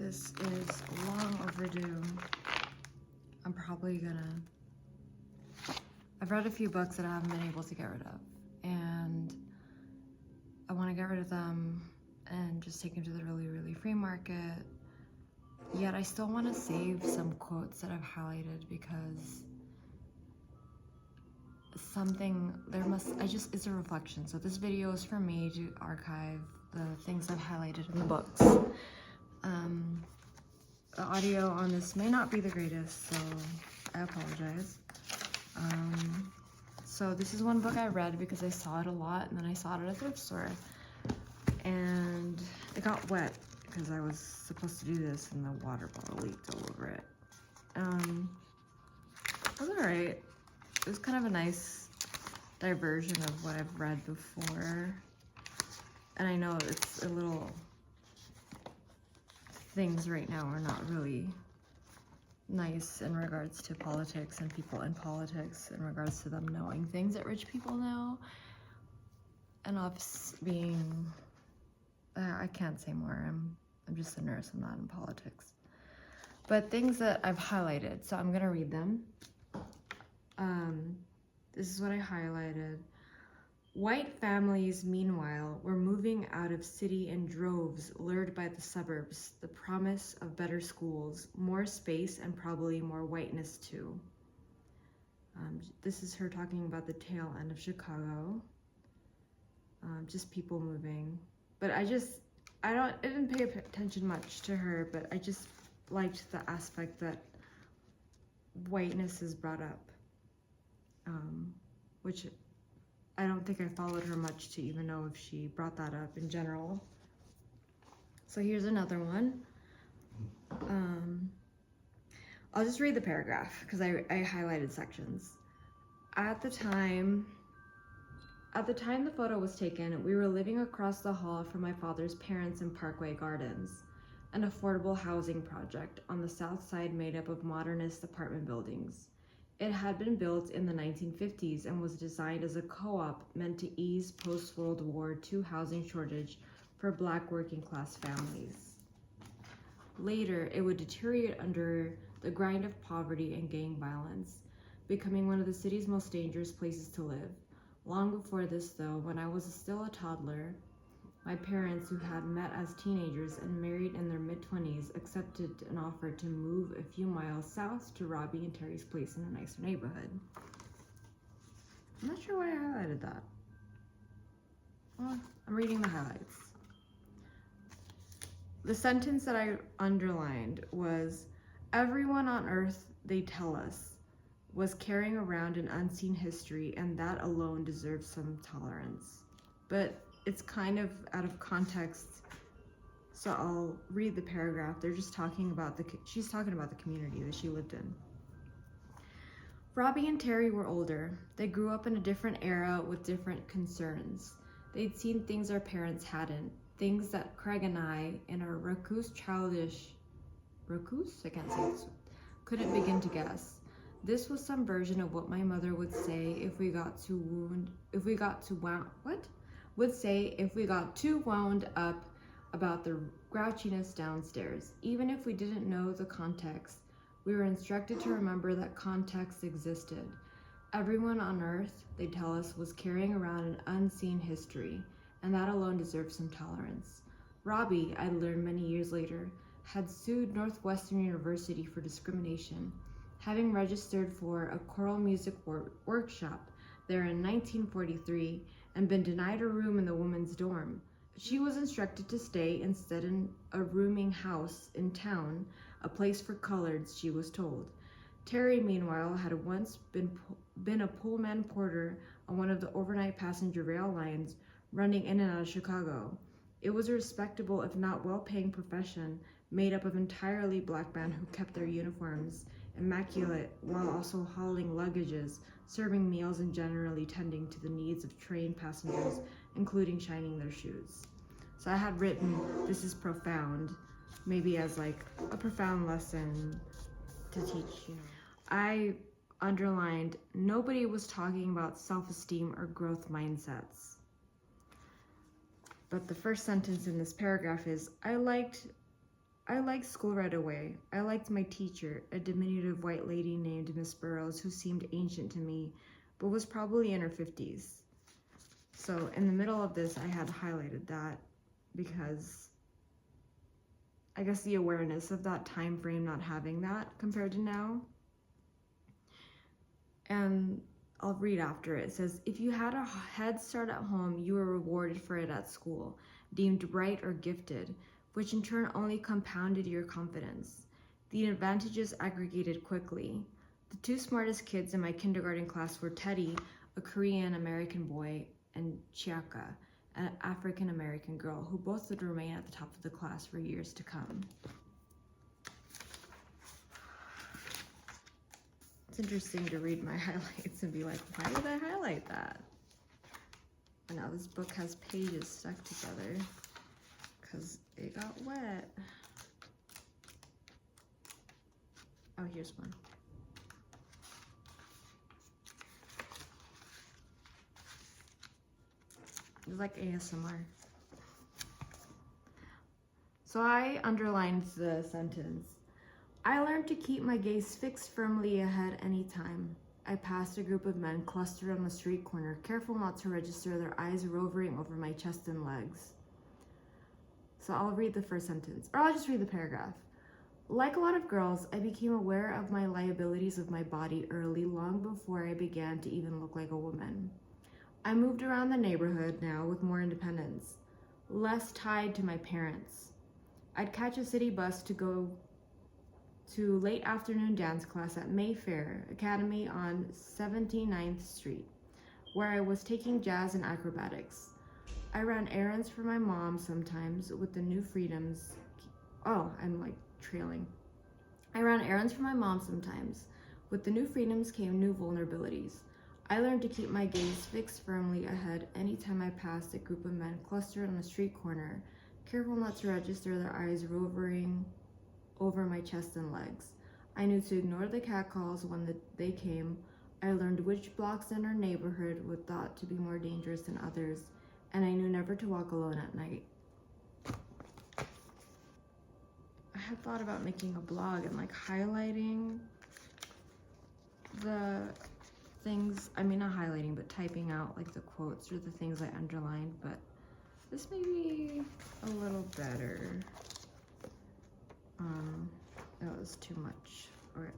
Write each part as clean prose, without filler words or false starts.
This is long overdue. I'm probably gonna... I've read a few books that I haven't been able to get rid of, and I want to get rid of them and just take them to the really free market. Yet I still want to save some quotes that I've highlighted because it's a reflection. So this video is for me to archive the things I've highlighted in the books. The audio on this may not be the greatest, so I apologize. So this is one book I read because I saw it a lot, and then I saw it at a thrift store. And it got wet because I was supposed to do this and the water bottle leaked all over it. It was alright. It was kind of a nice diversion of what I've read before. And I know it's a little... Things right now are not really nice in regards to politics and people in politics, in regards to them knowing things that rich people know. And us being... I can't say more. I'm just a nurse. I'm not in politics. But things that I've highlighted. So I'm going to read them. This is what I highlighted. White families, meanwhile, were moving out of city in droves, lured by the suburbs, the promise of better schools, more space, and probably more whiteness too. This is her talking about the tail end of Chicago. Just people moving. But I didn't pay attention much to her, but I just liked the aspect that whiteness is brought up, which I don't think I followed her much to even know if she brought that up in general. So here's another one. I'll just read the paragraph because I highlighted sections. At the time the photo was taken, we were living across the hall from my father's parents in Parkway Gardens, an affordable housing project on the south side made up of modernist apartment buildings. It had been built in the 1950s and was designed as a co-op meant to ease post-World War II housing shortage for Black working-class families. Later, it would deteriorate under the grind of poverty and gang violence, becoming one of the city's most dangerous places to live. Long before this, though, when I was still a toddler, my parents, who had met as teenagers and married in their mid-20s, accepted an offer to move a few miles south to Robbie and Terry's place in a nicer neighborhood. I'm not sure why I highlighted that. Well, I'm reading the highlights. The sentence that I underlined was, "Everyone on earth, they tell us, was carrying around an unseen history, and that alone deserves some tolerance." But it's kind of out of context, so I'll read the paragraph. They're just talking about she's talking about the community that she lived in. Robbie and Terry were older. They grew up in a different era with different concerns. They'd seen things our parents hadn't, things that Craig and I, in our childish, I can't say this, couldn't begin to guess. This was some version of what my mother would say if we got too wound up about the grouchiness downstairs. Even if we didn't know the context, we were instructed to remember that context existed. Everyone on earth, they tell us, was carrying around an unseen history, and that alone deserved some tolerance. Robbie, I learned many years later, had sued Northwestern University for discrimination, having registered for a choral music workshop there in 1943 and been denied a room in the women's dorm. She was instructed to stay instead in a rooming house in town, a place for coloreds, she was told. Terry, meanwhile, had once been a Pullman porter on one of the overnight passenger rail lines running in and out of Chicago. It was a respectable, if not well-paying profession, made up of entirely Black men who kept their uniforms immaculate while also hauling luggages, serving meals, and generally tending to the needs of train passengers, including shining their shoes. So I had written, this is profound, maybe as like a profound lesson to teach, you know. I underlined, nobody was talking about self-esteem or growth mindsets. But the first sentence in this paragraph is, I liked I liked school right away. I liked my teacher, a diminutive white lady named Miss Burrows, who seemed ancient to me, but was probably in her 50s. So in the middle of this, I had highlighted that because I guess the awareness of that time frame not having that compared to now. And I'll read after it. It says, if you had a head start at home, you were rewarded for it at school, deemed bright or gifted, which in turn only compounded your confidence. The advantages aggregated quickly. The two smartest kids in my kindergarten class were Teddy, a Korean American boy, and Chiaka, an African American girl, who both would remain at the top of the class for years to come. It's interesting to read my highlights and be like, why did I highlight that? And now this book has pages stuck together because it got wet. Oh, here's one. It's like ASMR. So I underlined the sentence. I learned to keep my gaze fixed firmly ahead anytime. I passed a group of men clustered on the street corner, careful not to register their eyes roving over my chest and legs. So I'll read the first sentence, or I'll just read the paragraph. Like a lot of girls, I became aware of my liabilities of my body early, long before I began to even look like a woman. I moved around the neighborhood now with more independence, less tied to my parents. I'd catch a city bus to go to late afternoon dance class at Mayfair Academy on 79th Street, where I was taking jazz and acrobatics. I ran errands for my mom sometimes with the new freedoms. Oh, I'm like trailing. I ran errands for my mom sometimes. With the new freedoms came new vulnerabilities. I learned to keep my gaze fixed firmly ahead anytime I passed a group of men clustered on a street corner, careful not to register their eyes roving over my chest and legs. I knew to ignore the catcalls when they came. I learned which blocks in our neighborhood were thought to be more dangerous than others, and I knew never to walk alone at night. I had thought about making a blog and like highlighting the things, I mean not highlighting, but typing out like the quotes or the things I underlined, but this may be a little better. That was too much. All right.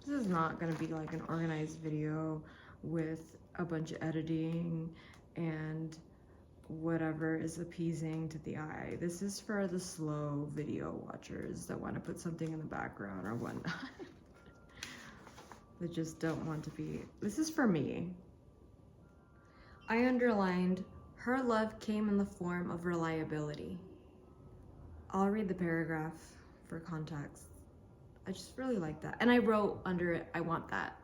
This is not gonna be like an organized video with a bunch of editing and whatever is appeasing to the eye. This is for the slow video watchers that want to put something in the background or whatnot. That just don't want to be. This is for me. I underlined, her love came in the form of reliability. I'll read the paragraph for context. I just really like that. And I wrote under it, I want that.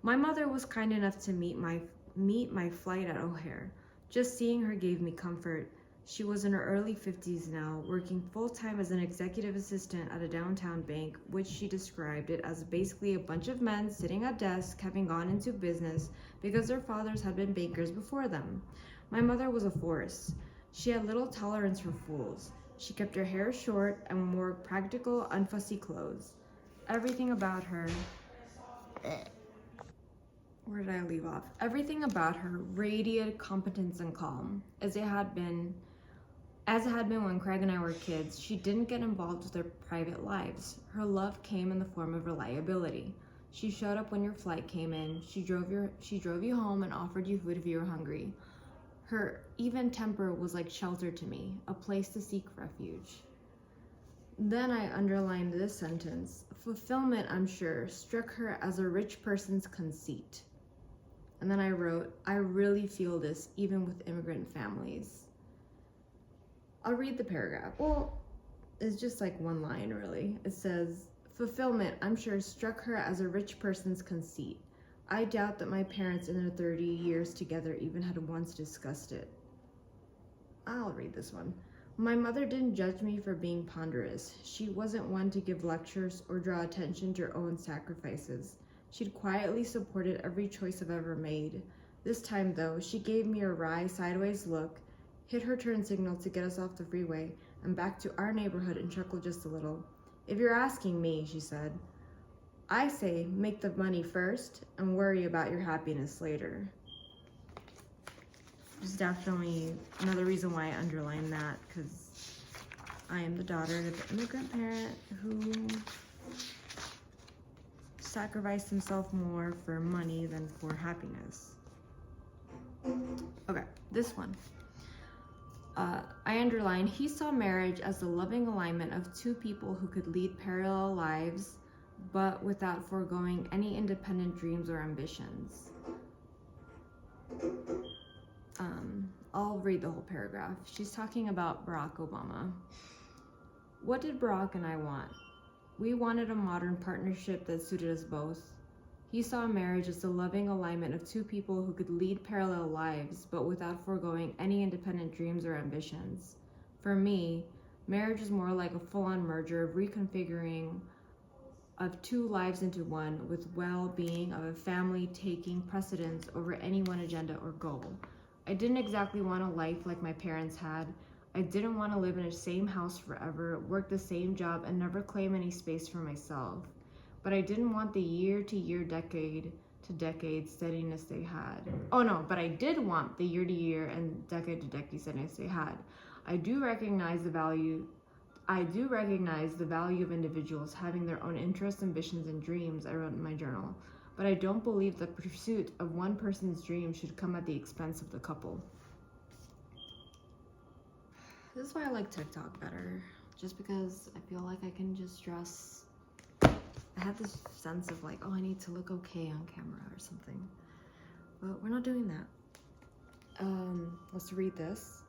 My mother was kind enough to meet my flight at O'Hare. Just seeing her gave me comfort. She was in her early 50s now, working full-time as an executive assistant at a downtown bank, which she described it as basically a bunch of men sitting at desks having gone into business because their fathers had been bankers before them. My mother was a force. She had little tolerance for fools. She kept her hair short and wore practical, unfussy clothes. Everything about her... Where did I leave off? Everything about her radiated competence and calm, as it had been when Craig and I were kids. She didn't get involved with their private lives. Her love came in the form of reliability. She showed up when your flight came in. She drove you home and offered you food if you were hungry. Her even temper was like shelter to me, a place to seek refuge. Then I underlined this sentence. Fulfillment, I'm sure, struck her as a rich person's conceit. And then I wrote, I really feel this even with immigrant families. I'll read the paragraph. Well, it's just like one line really. It says, fulfillment, I'm sure, struck her as a rich person's conceit. I doubt that my parents in their 30 years together even had once discussed it. I'll read this one. My mother didn't judge me for being ponderous. She wasn't one to give lectures or draw attention to her own sacrifices. She'd quietly supported every choice I've ever made. This time, though, she gave me a wry, sideways look hit her turn signal to get us off the freeway and back to our neighborhood and chuckled just a little. "If you're asking me," she said, "I say make the money first and worry about your happiness later." There's definitely another reason why I underline that, because I am the daughter of an immigrant parent who sacrificed himself more for money than for happiness. Okay, this one. I underline, he saw marriage as the loving alignment of two people who could lead parallel lives, but without foregoing any independent dreams or ambitions. I'll read the whole paragraph. She's talking about Barack Obama. What did Barack and I want? We wanted a modern partnership that suited us both. He saw marriage as the loving alignment of two people who could lead parallel lives, but without foregoing any independent dreams or ambitions. For me, marriage is more like a full-on merger of reconfiguring of two lives into one, with well-being of a family taking precedence over any one agenda or goal. I didn't exactly want a life like my parents had. I didn't want to live in the same house forever, work the same job, and never claim any space for myself. But I didn't want the year-to-year, decade-to-decade steadiness they had. But I did want the year-to-year and decade-to-decade steadiness they had. I do recognize the value of individuals having their own interests, ambitions, and dreams, I wrote in my journal. But I don't believe the pursuit of one person's dream should come at the expense of the couple. This is why I like TikTok better, just because I feel like I can just dress. I have this sense of like, oh, I need to look okay on camera or something, but we're not doing that. Let's read this.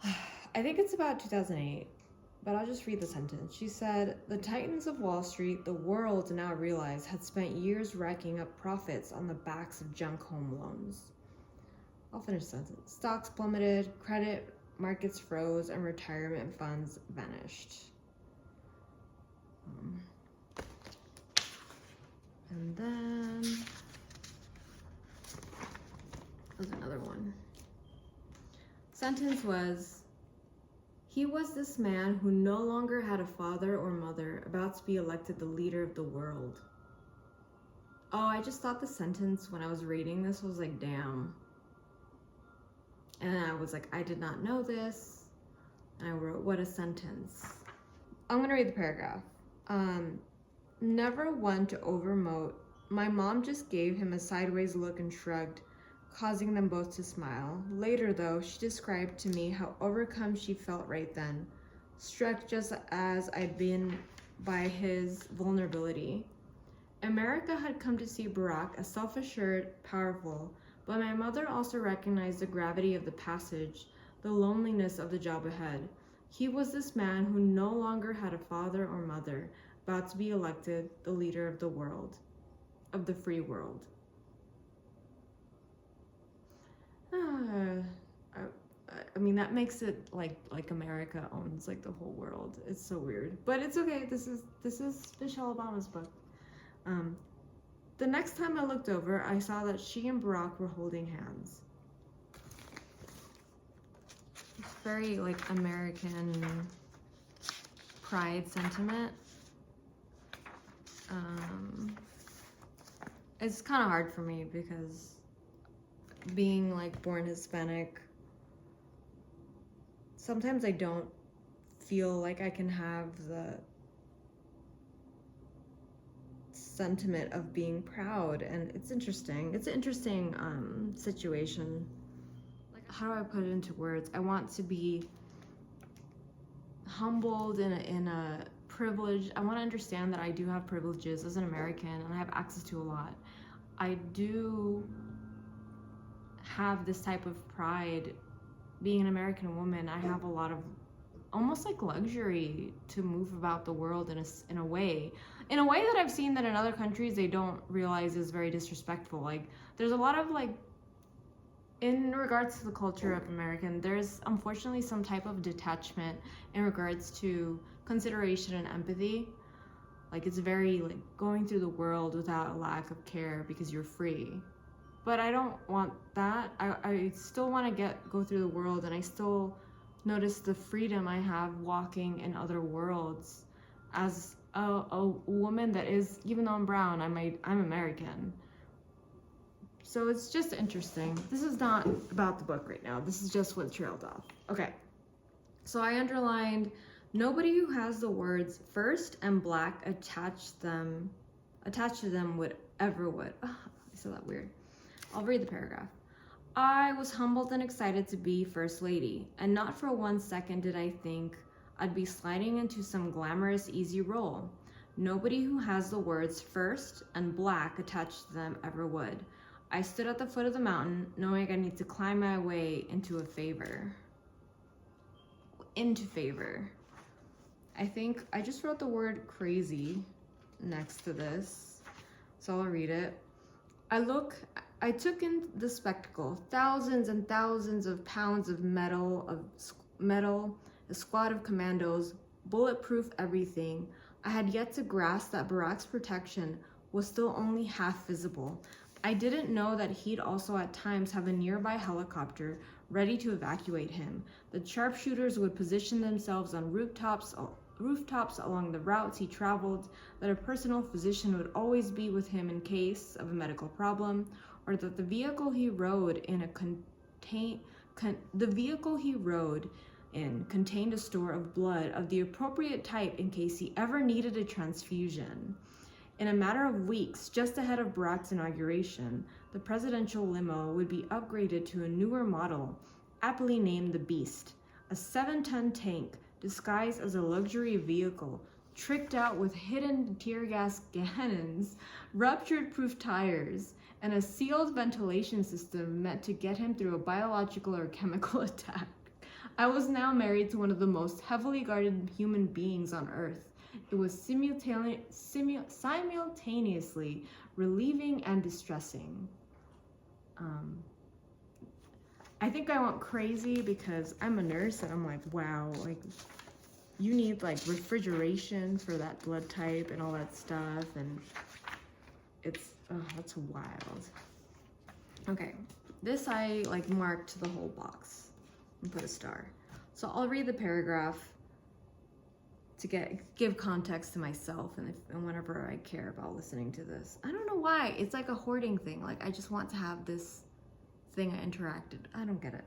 I think it's about 2008, but I'll just read the sentence. She said, "The titans of Wall Street, the world now realized, had spent years racking up profits on the backs of junk home loans." I'll finish the sentence. "Stocks plummeted, credit markets froze, and retirement funds vanished." And then there's another one. Sentence was, "He was this man who no longer had a father or mother, about to be elected the leader of the world." Oh, I just thought the sentence when I was reading this was like, damn. And I was like, I did not know this. And I wrote, what a sentence. I'm gonna read the paragraph. Never one to overmote, my mom just gave him a sideways look and shrugged, causing them both to smile. Later, though, she described to me how overcome she felt right then, struck just as I'd been by his vulnerability. America had come to see Barack as self-assured, powerful, but my mother also recognized the gravity of the passage, the loneliness of the job ahead. He was this man who no longer had a father or mother, about to be elected the leader of the world, of the free world. I mean, that makes it like America owns like the whole world. It's so weird, but it's okay. This is Michelle Obama's book. The next time I looked over, I saw that she and Barack were holding hands. It's very like American pride sentiment. It's kind of hard for me because being like born Hispanic, sometimes I don't feel like I can have the sentiment of being proud, and it's interesting. It's an interesting situation. Like, how do I put it into words? I want to be humbled in a privilege. I want to understand that I do have privileges as an American and I have access to a lot. I do have this type of pride being an American woman. I have a lot of almost like luxury to move about the world in a way that I've seen that in other countries they don't realize is very disrespectful. Like, there's a lot of like, in regards to the culture of American, there's unfortunately some type of detachment in regards to consideration and empathy. Like, it's very like going through the world without a lack of care because you're free. but I don't want that. I still want to go through the world, and I still notice the freedom I have walking in other worlds as a woman that is, even though I'm brown, I'm American. So it's just interesting. This is not about the book right now. This is just what trailed off. Okay. So I underlined, nobody who has the words first and black attached to them would ever would. Oh, I said that weird. I'll read the paragraph. I was humbled and excited to be First Lady, and not for 1 second did I think I'd be sliding into some glamorous, easy role. Nobody who has the words first and black attached to them ever would. I stood at the foot of the mountain, knowing I need to climb my way into favor. I think I just wrote the word crazy next to this, so I'll read it. I took in the spectacle, thousands and thousands of pounds of metal, a squad of commandos, bulletproof everything. I had yet to grasp that Barack's protection was still only half visible. I didn't know that he'd also at times have a nearby helicopter ready to evacuate him. The sharpshooters would position themselves on rooftops along the routes he traveled, that a personal physician would always be with him in case of a medical problem, or that the vehicle he rode in contained a store of blood of the appropriate type in case he ever needed a transfusion. In a matter of weeks, just ahead of Barack's inauguration, the presidential limo would be upgraded to a newer model, aptly named the Beast, a 7-ton tank disguised as a luxury vehicle, tricked out with hidden tear gas cannons, ruptured-proof tires, and a sealed ventilation system meant to get him through a biological or chemical attack. I was now married to one of the most heavily guarded human beings on Earth. It was simultaneously relieving and distressing. I think I went crazy because I'm a nurse and I'm like, wow, like you need like refrigeration for that blood type and all that stuff, and that's wild. Okay, this I like marked the whole box and put a star. So I'll read the paragraph to give context to myself and whenever I care about listening to this. I don't know why. It's like a hoarding thing. Like I just want to have this thing I interacted. I don't get it.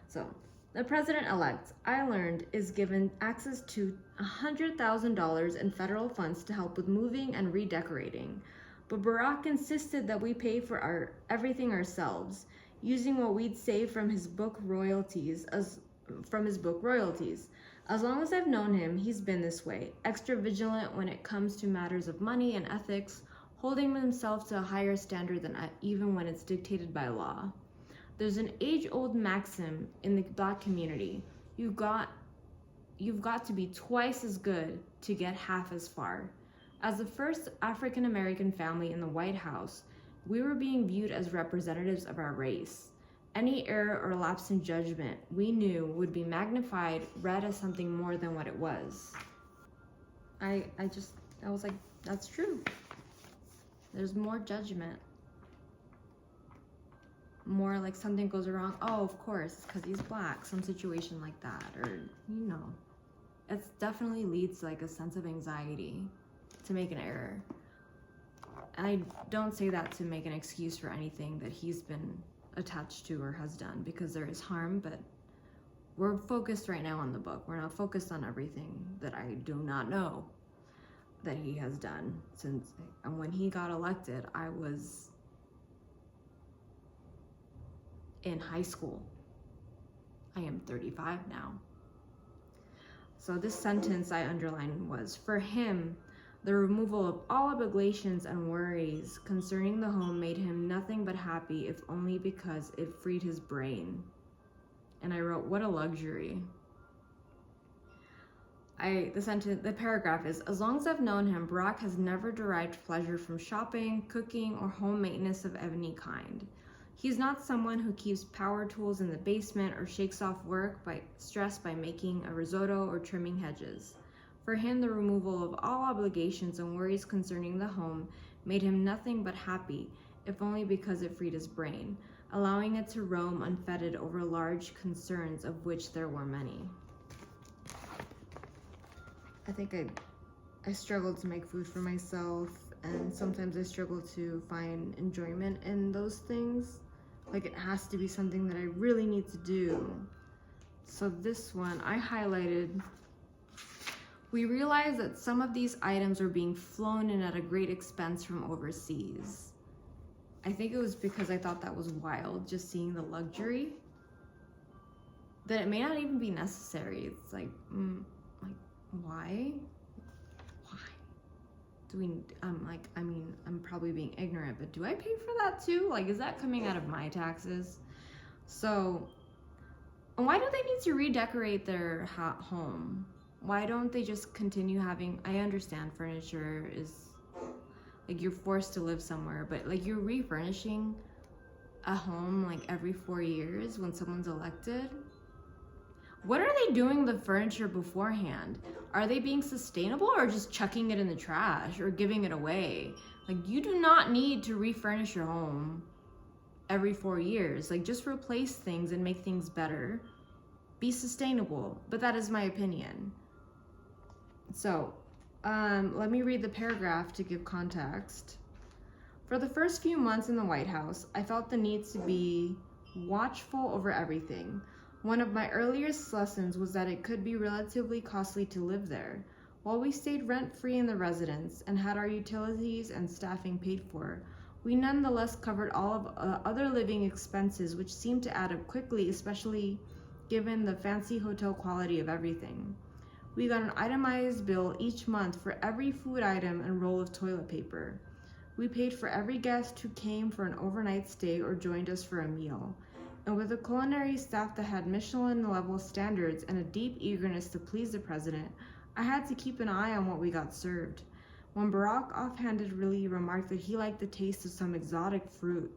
So the president-elect, I learned, is given access to $100,000 in federal funds to help with moving and redecorating. But Barack insisted that we pay for everything ourselves, using what we'd save from his book royalties. As long as I've known him, he's been this way, extra vigilant when it comes to matters of money and ethics, holding himself to a higher standard than even when it's dictated by law. There's an age-old maxim in the Black community: you've got to be twice as good to get half as far. As the first African American family in the White House, we were being viewed as representatives of our race. Any error or lapse in judgment we knew would be magnified, read as something more than what it was. I was like, that's true. There's more judgment. More like something goes wrong. Oh, of course, because he's Black, some situation like that, or it definitely leads to like a sense of anxiety to make an error. And I don't say that to make an excuse for anything that he's been attached to or has done, because there is harm, but we're focused right now on the book. We're not focused on everything that I do not know that he has done since. And when he got elected, I was in high school. I am 35 now. So this sentence I underlined was, for him, the removal of all obligations and worries concerning the home made him nothing but happy, if only because it freed his brain. And I wrote, what a luxury. The paragraph is, as long as I've known him, Barack has never derived pleasure from shopping, cooking, or home maintenance of any kind. He's not someone who keeps power tools in the basement or shakes off stress by making a risotto or trimming hedges. For him, the removal of all obligations and worries concerning the home made him nothing but happy, if only because it freed his brain, allowing it to roam unfettered over large concerns, of which there were many. I think I struggle to make food for myself, and sometimes I struggle to find enjoyment in those things. Like, it has to be something that I really need to do. So this one I highlighted. We realized that some of these items were being flown in at a great expense from overseas. I think it was because I thought that was wild, just seeing the luxury, that it may not even be necessary. It's like, why? Why? Do we, I'm probably being ignorant, but do I pay for that too? Like, is that coming out of my taxes? So, why do they need to redecorate their home? Why don't they just continue having, I understand furniture is, like, you're forced to live somewhere, but like, you're refurnishing a home like every 4 years when someone's elected. What are they doing the furniture beforehand? Are they being sustainable, or just chucking it in the trash or giving it away? Like, you do not need to refurnish your home every 4 years. Like, just replace things and make things better. Be sustainable, but that is my opinion. So, let me read the paragraph to give context. For the first few months in the White House, I felt the need to be watchful over everything. One of my earliest lessons was that it could be relatively costly to live there. While we stayed rent-free in the residence and had our utilities and staffing paid for, we nonetheless covered all of other living expenses, which seemed to add up quickly, especially given the fancy hotel quality of everything. We got an itemized bill each month for every food item and roll of toilet paper. We paid for every guest who came for an overnight stay or joined us for a meal. And with a culinary staff that had Michelin-level standards and a deep eagerness to please the president, I had to keep an eye on what we got served. When Barack offhandedly remarked that he liked the taste of some exotic fruit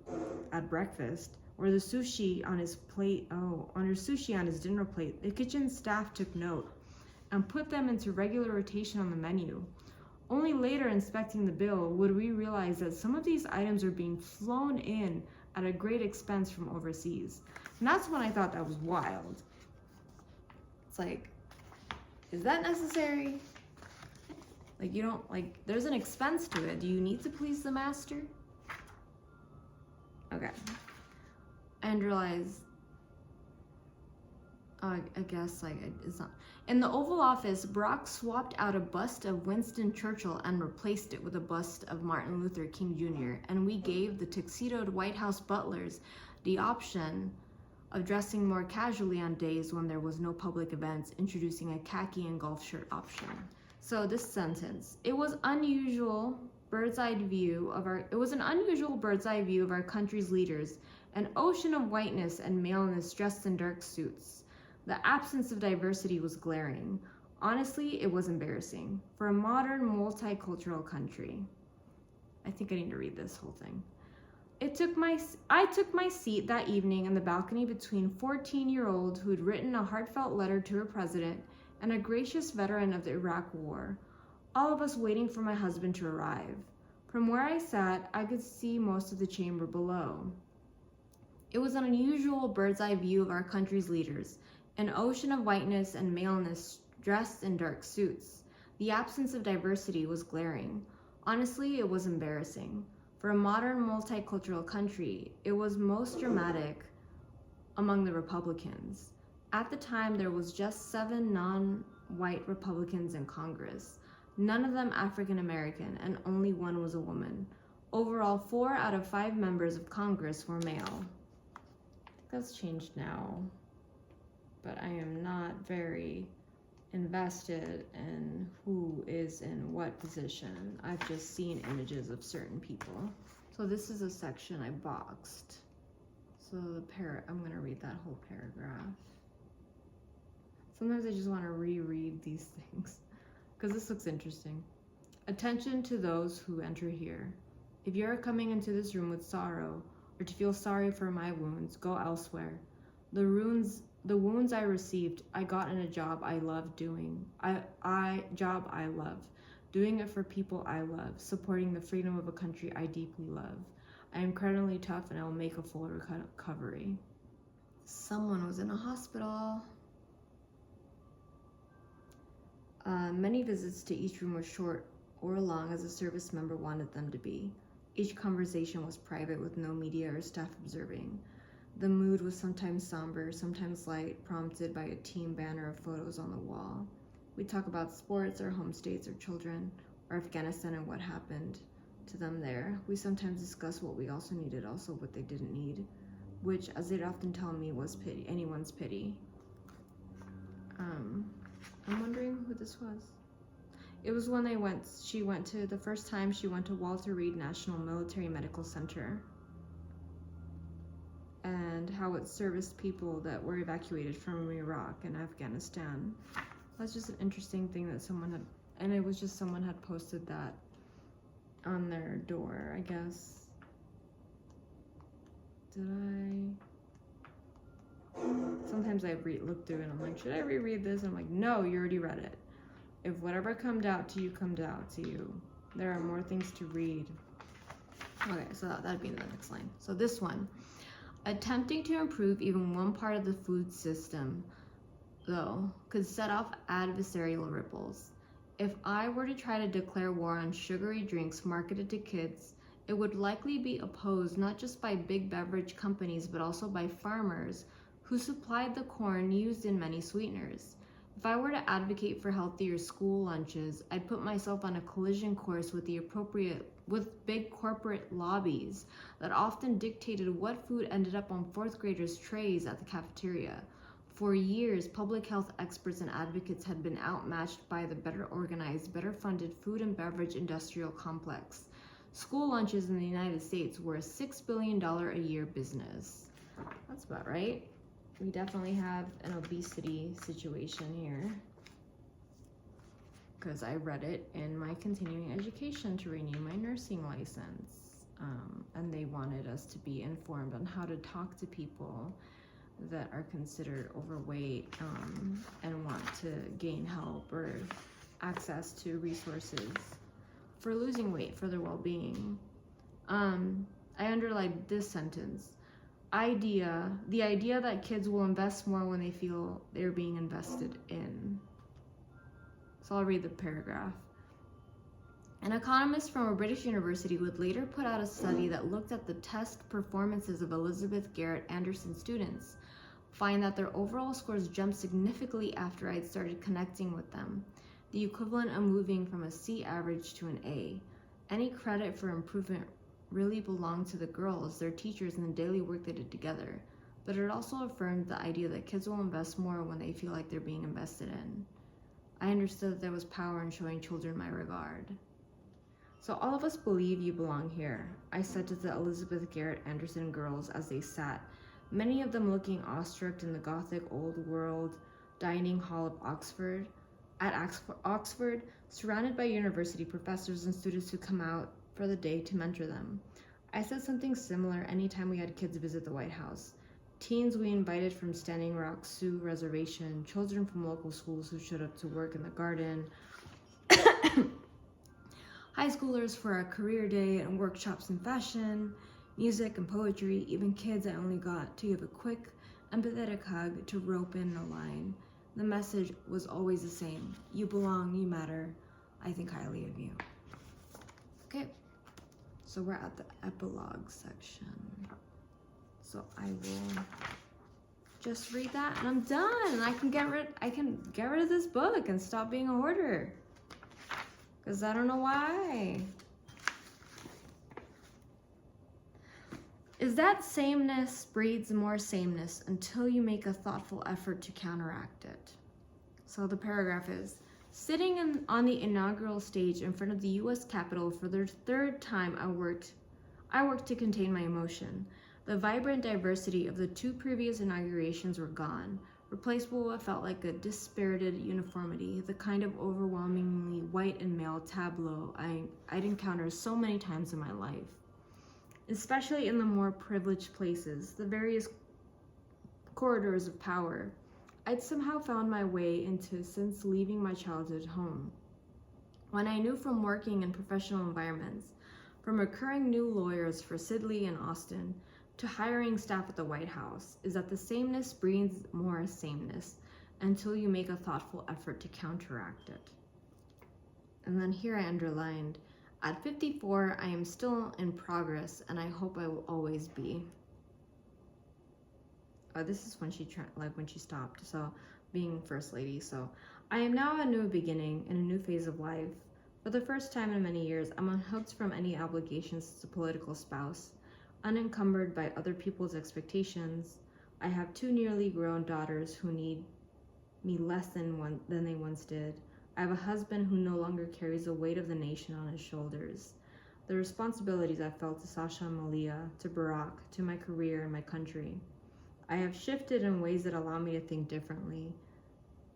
at breakfast, or the sushi on his sushi on his dinner plate, the kitchen staff took note and put them into regular rotation on the menu. Only later, inspecting the bill, would we realize that some of these items are being flown in at a great expense from overseas. And that's when I thought that was wild. It's like, is that necessary? Like, you don't, like, there's an expense to it. Do you need to please the master? Okay. And realize, I guess, like, it's not. In the Oval Office, Barack swapped out a bust of Winston Churchill and replaced it with a bust of Martin Luther King Jr., and we gave the tuxedoed White House butlers the option of dressing more casually on days when there was no public events, introducing a khaki and golf shirt option. So this sentence, it was an unusual bird's-eye view of our country's leaders, an ocean of whiteness and maleness dressed in dark suits. The absence of diversity was glaring. Honestly, it was embarrassing for a modern, multicultural country. I think I need to read this whole thing. I took my seat that evening in the balcony between 14-year-old who'd written a heartfelt letter to her president and a gracious veteran of the Iraq War, all of us waiting for my husband to arrive. From where I sat, I could see most of the chamber below. It was an unusual bird's-eye view of our country's leaders, an ocean of whiteness and maleness dressed in dark suits. The absence of diversity was glaring. Honestly, it was embarrassing. For a modern multicultural country, it was most dramatic among the Republicans. At the time, there was just 7 non-white Republicans in Congress, none of them African American, and only 1 was a woman. Overall, 4 out of 5 members of Congress were male. That's changed now, but I am not very invested in who is in what position. I've just seen images of certain people. So this is a section I boxed. So I'm gonna read that whole paragraph. Sometimes I just want to reread these things because this looks interesting. Attention to those who enter here. If you are coming into this room with sorrow or to feel sorry for my wounds, go elsewhere. The wounds I received, I got in a job I love doing. Job I love. Doing it for people I love. Supporting the freedom of a country I deeply love. I am incredibly tough and I will make a full recovery. Someone was in a hospital. Many visits to each room were short or long as a service member wanted them to be. Each conversation was private with no media or staff observing. The mood was sometimes somber, sometimes light, prompted by a team banner of photos on the wall. We talk about sports, our home states, our children, or Afghanistan and what happened to them there. We sometimes discuss what we also needed, also what they didn't need, which, as they'd often tell me, was pity, anyone's pity. I'm wondering who this was. It was when the first time she went to Walter Reed National Military Medical Center, and how it serviced people that were evacuated from Iraq and Afghanistan. That's just an interesting thing that someone had posted that on their door, I guess. Sometimes I look through it and I'm like, should I reread this? I'm like, no, you already read it. If whatever comes out to you, comes out to you. There are more things to read. Okay, so that'd be the next line. So this one. Attempting to improve even one part of the food system, though, could set off adversarial ripples. If I were to try to declare war on sugary drinks marketed to kids, it would likely be opposed not just by big beverage companies, but also by farmers who supplied the corn used in many sweeteners. If I were to advocate for healthier school lunches, I'd put myself on a collision course with big corporate lobbies that often dictated what food ended up on fourth graders' trays at the cafeteria. For years, public health experts and advocates had been outmatched by the better organized, better funded food and beverage industrial complex. School lunches in the United States were a $6 billion a year business. That's about right. We definitely have an obesity situation here, because I read it in my continuing education to renew my nursing license. And they wanted us to be informed on how to talk to people that are considered overweight and want to gain help or access to resources for losing weight for their well-being. I underlined this sentence. The idea that kids will invest more when they feel they're being invested in. So I'll read the paragraph. An economist from a British university would later put out a study that looked at the test performances of Elizabeth Garrett Anderson students, find that their overall scores jumped significantly after I'd started connecting with them, the equivalent of moving from a C average to an A. Any credit for improvement really belonged to the girls, their teachers, and the daily work they did together, but it also affirmed the idea that kids will invest more when they feel like they're being invested in. I understood that there was power in showing children my regard. So all of us believe you belong here, I said to the Elizabeth Garrett Anderson girls as they sat, many of them looking awestruck in the Gothic old world dining hall of Oxford, surrounded by university professors and students who come out for the day to mentor them. I said something similar anytime we had kids visit the White House. Teens we invited from Standing Rock Sioux Reservation, children from local schools who showed up to work in the garden, high schoolers for a career day and workshops in fashion, music and poetry, even kids I only got to give a quick, empathetic hug to rope in a line. The message was always the same. You belong, you matter. I think highly of you. Okay, so we're at the epilogue section. So I will just read that and I'm done. I can get rid of this book and stop being a hoarder. Because I don't know why. Is that sameness breeds more sameness until you make a thoughtful effort to counteract it. So the paragraph is, sitting on the inaugural stage in front of the U.S. Capitol for the third time, I worked to contain my emotion. The vibrant diversity of the two previous inaugurations were gone, replaced with what felt like a dispirited uniformity, the kind of overwhelmingly white and male tableau I'd encountered so many times in my life. Especially in the more privileged places, the various corridors of power, I'd somehow found my way into since leaving my childhood home. When I knew from working in professional environments, from recurring new lawyers for Sidley and Austin to hiring staff at the White House, is that the sameness breeds more sameness until you make a thoughtful effort to counteract it. And then here I underlined, at 54, I am still in progress, and I hope I will always be. This is when when she stopped, so being first lady. So I am now a new beginning in a new phase of life. For the first time in many years, I'm unhooked from any obligations as a political spouse, unencumbered by other people's expectations. I have 2 nearly grown daughters who need me less than they once did. I have a husband who no longer carries the weight of the nation on his shoulders. The responsibilities I felt to Sasha and Malia, to Barack, to my career and my country. I have shifted in ways that allow me to think differently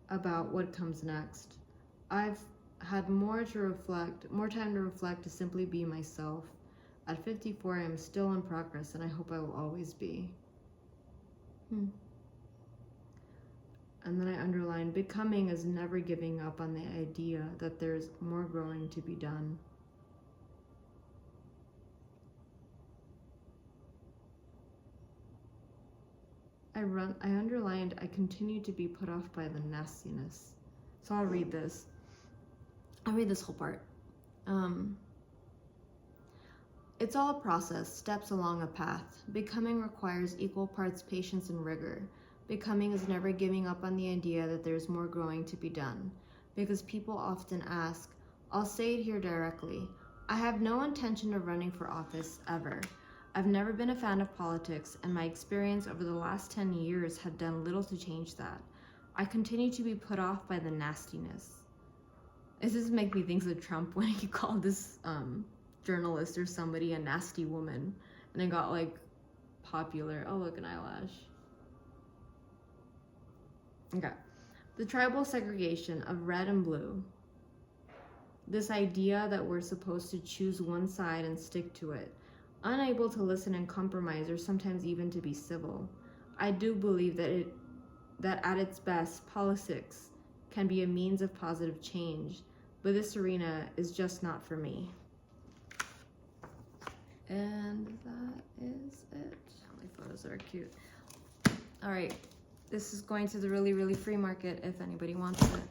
about what comes next. I've had more time to reflect, to simply be myself. At 54, I am still in progress, and I hope I will always be. And then I underlined, becoming is never giving up on the idea that there's more growing to be done. I underlined, I continue to be put off by the nastiness. So I'll read this. I'll read this whole part. It's all a process, steps along a path. Becoming requires equal parts patience and rigor. Becoming is never giving up on the idea that there's more growing to be done. Because people often ask, I'll say it here directly. I have no intention of running for office, ever. I've never been a fan of politics, and my experience over the last 10 years had done little to change that. I continue to be put off by the nastiness. This just makes me think of Trump when he called this journalist or somebody a nasty woman, and it got like popular. Oh, look, an eyelash. Okay. The tribal segregation of red and blue. This idea that we're supposed to choose one side and stick to it. Unable to listen and compromise, or sometimes even to be civil. I do believe that at its best, politics can be a means of positive change, but this arena is just not for me. And that is it. My photos are cute. All right, this is going to the really, really free market if anybody wants it.